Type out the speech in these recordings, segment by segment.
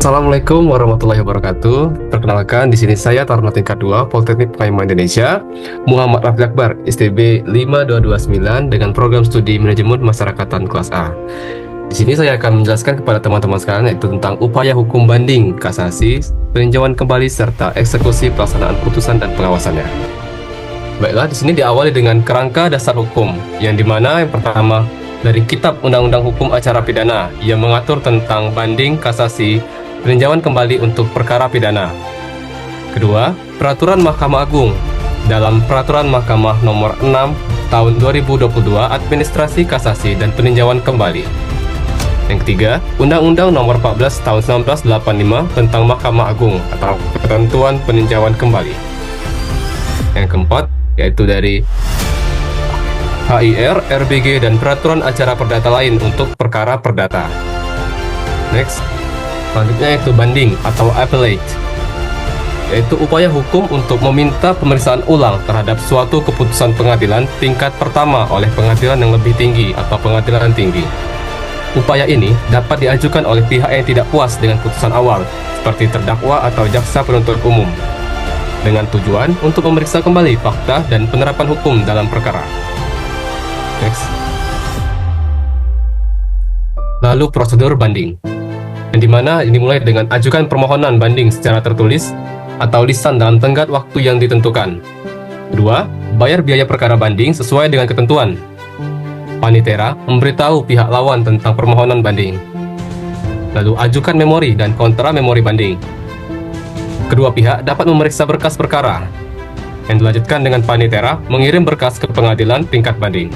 Assalamualaikum warahmatullahi wabarakatuh. Perkenalkan, di sini saya Taruna tingkat 2 Politeknik Pemaiman Indonesia, Muhammad Rafli Akbar, STB 5229 dengan program studi manajemen masyarakatan kelas A. Di sini saya akan menjelaskan kepada teman-teman sekalian yaitu tentang upaya hukum banding, kasasi, peninjauan kembali serta eksekusi pelaksanaan putusan dan pengawasannya. Baiklah, di sini diawali dengan kerangka dasar hukum, yang dimana yang pertama dari Kitab Undang-Undang Hukum Acara Pidana yang mengatur tentang banding, kasasi, peninjauan kembali untuk perkara pidana. Kedua, Peraturan Mahkamah Agung. Dalam Peraturan Mahkamah Nomor 6 Tahun 2022 Administrasi Kasasi dan Peninjauan Kembali. Yang ketiga, Undang-Undang Nomor 14 Tahun 1985 tentang Mahkamah Agung atau Ketentuan Peninjauan Kembali. Yang keempat, yaitu dari HIR, RBG, dan Peraturan Acara Perdata lain untuk perkara perdata. Next. Selanjutnya yaitu banding atau appellate, yaitu upaya hukum untuk meminta pemeriksaan ulang terhadap suatu keputusan pengadilan tingkat pertama oleh pengadilan yang lebih tinggi atau pengadilan tinggi. Upaya ini dapat diajukan oleh pihak yang tidak puas dengan putusan awal, seperti terdakwa atau jaksa penuntut umum, dengan tujuan untuk memeriksa kembali fakta dan penerapan hukum dalam perkara. Next. Lalu prosedur banding, yang dimana dimulai dengan ajukan permohonan banding secara tertulis atau lisan dalam tenggat waktu yang ditentukan. Kedua, bayar biaya perkara banding sesuai dengan ketentuan. Panitera memberitahu pihak lawan tentang permohonan banding. Lalu ajukan memori dan kontra memori banding. Kedua pihak dapat memeriksa berkas perkara, yang dilanjutkan dengan panitera mengirim berkas ke pengadilan tingkat banding.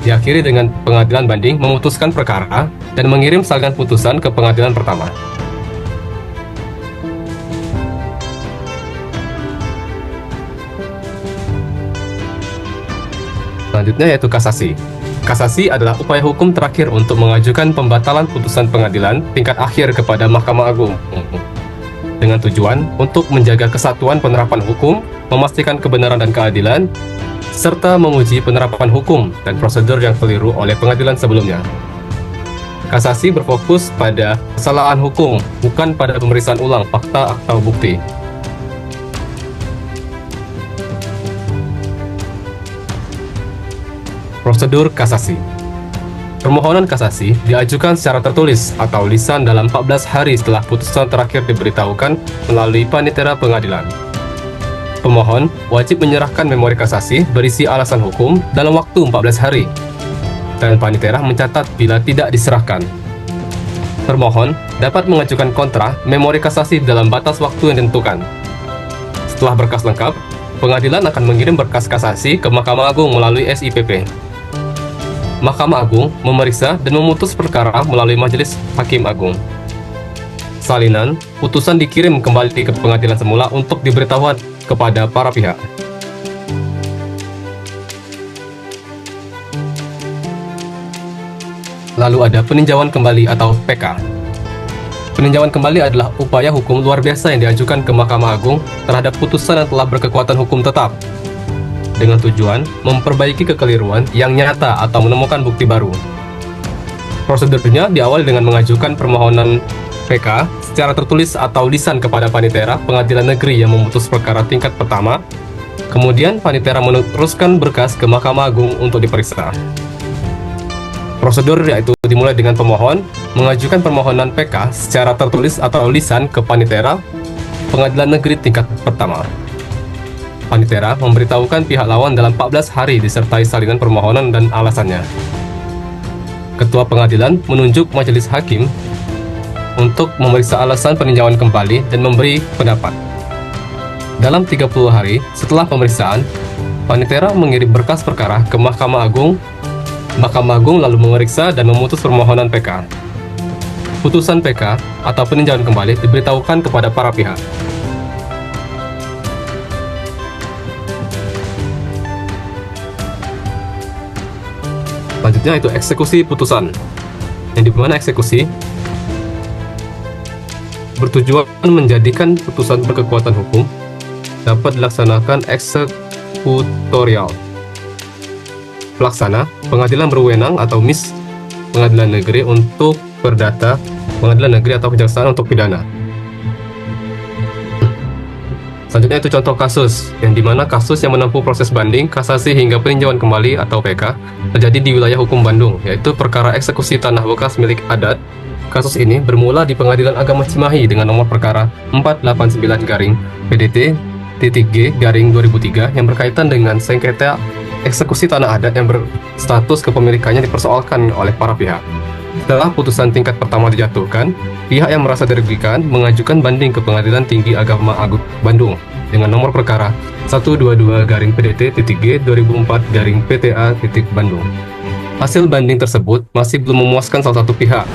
Diakhiri dengan pengadilan banding memutuskan perkara dan mengirim salinan putusan ke pengadilan pertama. Selanjutnya yaitu kasasi. Kasasi adalah upaya hukum terakhir untuk mengajukan pembatalan putusan pengadilan tingkat akhir kepada Mahkamah Agung, dengan tujuan untuk menjaga kesatuan penerapan hukum, memastikan kebenaran dan keadilan, serta menguji penerapan hukum dan prosedur yang keliru oleh pengadilan sebelumnya. Kasasi berfokus pada kesalahan hukum, bukan pada pemeriksaan ulang fakta atau bukti. Prosedur kasasi. Permohonan kasasi diajukan secara tertulis atau lisan dalam 14 hari setelah putusan terakhir diberitahukan melalui panitera pengadilan. Pemohon wajib menyerahkan memori kasasi berisi alasan hukum dalam waktu 14 hari, dan panitera mencatat bila tidak diserahkan. Termohon dapat mengajukan kontra memori kasasi dalam batas waktu yang ditentukan. Setelah berkas lengkap, pengadilan akan mengirim berkas kasasi ke Mahkamah Agung melalui SIPP. Mahkamah Agung memeriksa dan memutus perkara melalui Majelis Hakim Agung. Salinan putusan dikirim kembali ke pengadilan semula untuk diberitahuan kepada para pihak. Lalu ada peninjauan kembali atau PK. Peninjauan kembali adalah upaya hukum luar biasa yang diajukan ke Mahkamah Agung terhadap putusan yang telah berkekuatan hukum tetap, dengan tujuan memperbaiki kekeliruan yang nyata atau menemukan bukti baru. Prosedurnya diawali dengan mengajukan permohonan PK secara tertulis atau lisan kepada panitera pengadilan negeri yang memutus perkara tingkat pertama. Kemudian panitera meneruskan berkas ke Mahkamah Agung untuk diperiksa. Prosedur yaitu dimulai dengan pemohon mengajukan permohonan PK secara tertulis atau lisan ke panitera pengadilan negeri tingkat pertama. Panitera memberitahukan pihak lawan dalam 14 hari disertai salinan permohonan dan alasannya. Ketua pengadilan menunjuk majelis hakim untuk memeriksa alasan peninjauan kembali dan memberi pendapat. Dalam 30 hari setelah pemeriksaan, panitera mengirim berkas perkara ke Mahkamah Agung. Mahkamah Agung lalu memeriksa dan memutus permohonan PK. Putusan PK atau peninjauan kembali diberitahukan kepada para pihak. Selanjutnya itu eksekusi putusan, yang dimana eksekusi bertujuan menjadikan putusan berkekuatan hukum dapat dilaksanakan eksekutorial. Pelaksana, pengadilan berwenang atau MIS, pengadilan negeri untuk perdata pengadilan negeri atau kejaksaan untuk pidana. Selanjutnya itu contoh kasus, yang dimana kasus yang menempuh proses banding, kasasi hingga peninjauan kembali atau PK terjadi di wilayah hukum Bandung, yaitu perkara eksekusi tanah bekas milik adat. Kasus ini bermula di Pengadilan Agama Cimahi dengan nomor perkara 489-PDT-G-2003 yang berkaitan dengan sengketa eksekusi tanah adat yang berstatus kepemilikannya dipersoalkan oleh para pihak. Setelah putusan tingkat pertama dijatuhkan, pihak yang merasa dirugikan mengajukan banding ke Pengadilan Tinggi Agama Agung Bandung dengan nomor perkara 122-PDT-2004-PTA-Bandung. Hasil banding tersebut masih belum memuaskan salah satu pihak,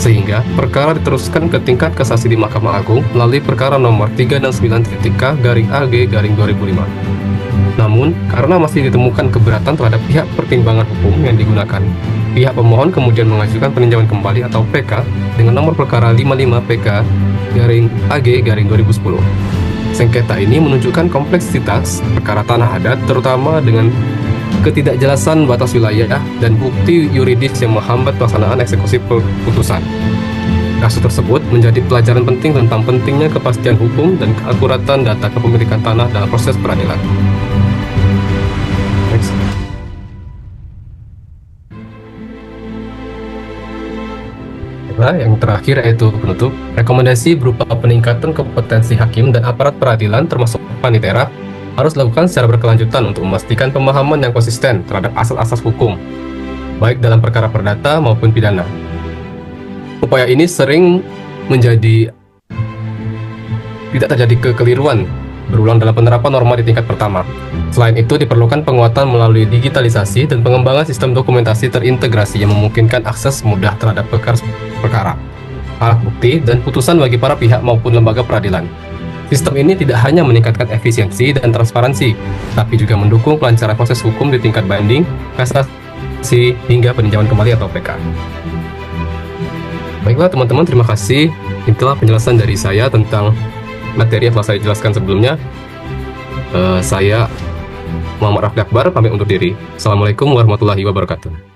sehingga perkara diteruskan ke tingkat kasasi di Mahkamah Agung melalui perkara nomor 369-AG-2005. Namun, karena masih ditemukan keberatan terhadap pihak pertimbangan hukum yang digunakan, pihak pemohon kemudian mengajukan peninjauan kembali atau PK dengan nomor perkara 55-PK-AG-2010. Sengketa ini menunjukkan kompleksitas perkara tanah adat, terutama dengan ketidakjelasan batas wilayah dan bukti yuridis yang menghambat pelaksanaan eksekusi putusan. Kasus tersebut menjadi pelajaran penting tentang pentingnya kepastian hukum dan keakuratan data kepemilikan tanah dalam proses peradilan. Next. Yang terakhir yaitu penutup, rekomendasi berupa peningkatan kompetensi hakim dan aparat peradilan termasuk panitera harus dilakukan secara berkelanjutan untuk memastikan pemahaman yang konsisten terhadap asas-asas hukum, baik dalam perkara perdata maupun pidana. Upaya ini sering menjadi tidak terjadi kekeliruan berulang dalam penerapan norma di tingkat pertama. Selain itu, diperlukan penguatan melalui digitalisasi dan pengembangan sistem dokumentasi terintegrasi yang memungkinkan akses mudah terhadap perkara, alat bukti, dan putusan bagi para pihak maupun lembaga peradilan. Sistem ini tidak hanya meningkatkan efisiensi dan transparansi, tapi juga mendukung kelancaran proses hukum di tingkat banding, kasasi, hingga peninjauan kembali atau PK. Baiklah teman-teman, terima kasih. Itulah penjelasan dari saya tentang materi yang telah saya jelaskan sebelumnya. Saya Muhammad Rafli Akbar pamit undur diri. Assalamualaikum warahmatullahi wabarakatuh.